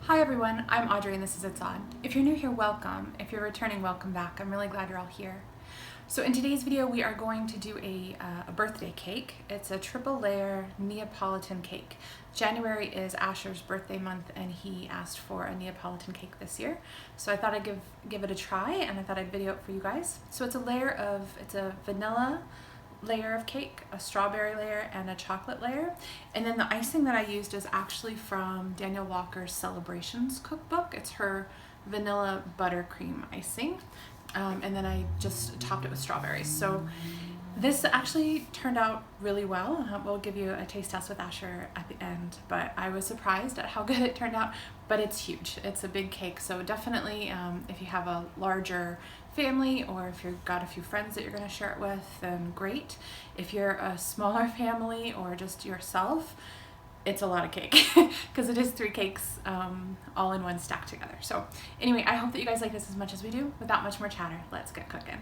Hi everyone, I'm Audrey and this is It's On. If you're new here, welcome. If you're returning, welcome back. I'm really glad you're all here. So in today's video, we are going to do a birthday cake. It's a triple layer Neapolitan cake. January is Asher's birthday month and he asked for a Neapolitan cake this year. So I thought I'd give it a try and I thought I'd video it for you guys. So it's a vanilla layer of cake, a strawberry layer, and a chocolate layer. And then the icing that I used is actually from Daniel Walker's Celebrations cookbook. It's her vanilla buttercream icing. And then I just topped it with strawberries. So this actually turned out really well. We'll give you a taste test with Asher at the end, but I was surprised at how good it turned out, but it's huge. It's a big cake, so definitely if you have a larger family or if you've got a few friends that you're going to share it with, then great. If you're a smaller family or just yourself, it's a lot of cake because it is 3 cakes all in one stacked together. So anyway, I hope that you guys like this as much as we do. Without much more chatter, let's get cooking.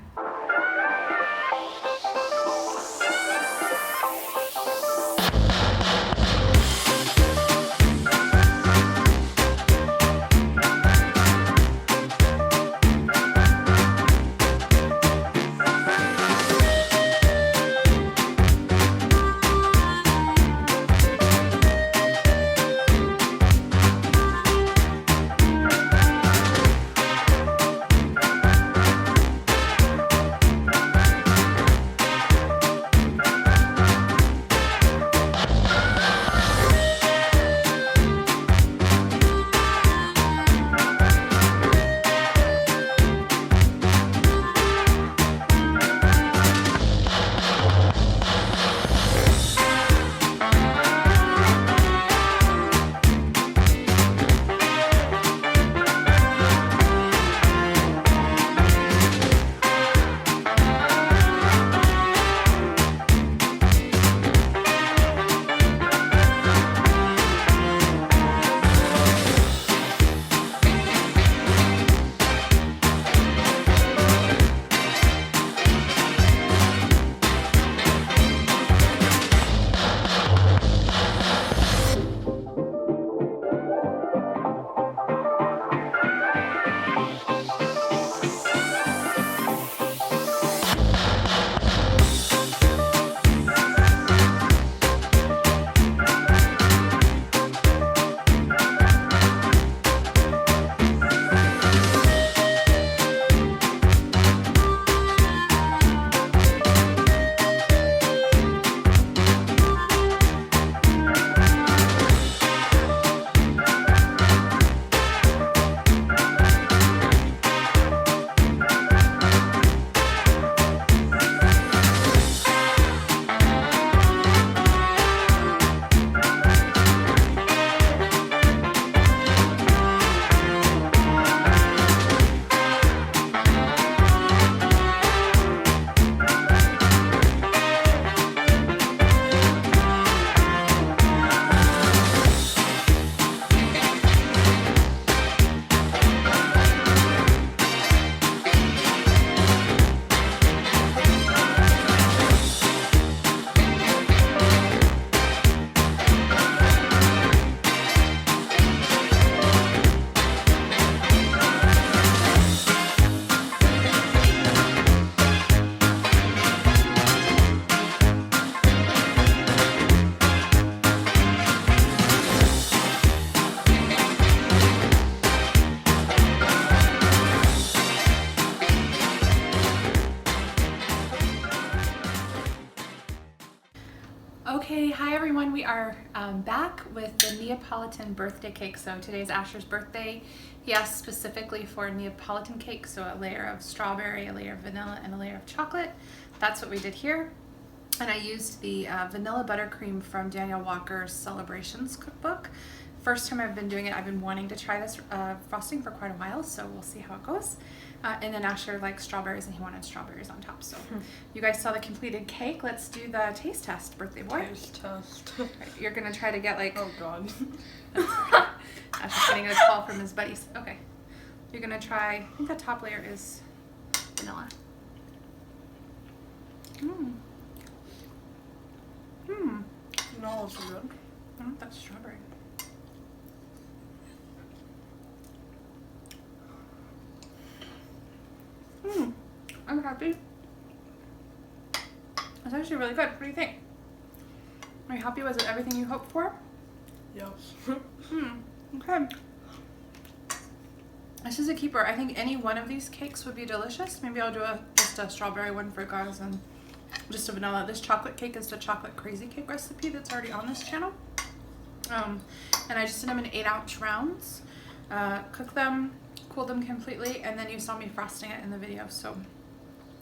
Okay, hi everyone. We are back with the Neapolitan birthday cake. So today's Asher's birthday. He asked specifically for a Neapolitan cake, so a layer of strawberry, a layer of vanilla, and a layer of chocolate. That's what we did here. And I used the vanilla buttercream from Daniel Walker's Celebrations cookbook. First time I've been doing it. I've been wanting to try this frosting for quite a while, so we'll see how it goes. And then Asher likes strawberries and he wanted strawberries on top. So you guys saw the completed cake. Let's do the taste test, birthday boy. Taste test. Right, you're gonna try to get like, oh god. Asher's getting a call from his buddies. Okay. You're gonna try, I think the top layer is vanilla. No, it's good. I don't know if that's strawberry. happy? It's actually really good. What do you think? Are you happy? Was it everything you hoped for? Yes. Okay. This is a keeper. I think any one of these cakes would be delicious. Maybe I'll do just a strawberry one for guys and just a vanilla. This chocolate cake is the chocolate crazy cake recipe that's already on this channel. And I just did them in 8-ounce rounds. Cook them, cool them completely, and then you saw me frosting it in the video. So,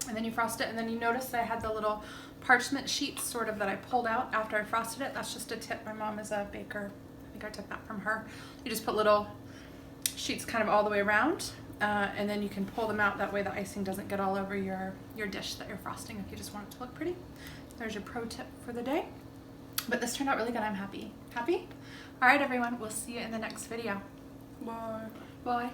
and then you frost it, and then you notice that I had the little parchment sheets sort of that I pulled out after I frosted it. That's just a tip. My mom is a baker. I think I took that from her. You just put little sheets kind of all the way around, and then you can pull them out. That way the icing doesn't get all over your dish that you're frosting if you just want it to look pretty. There's your pro tip for the day. But this turned out really good. I'm happy. Happy? All right, everyone. We'll see you in the next video. Bye. Bye.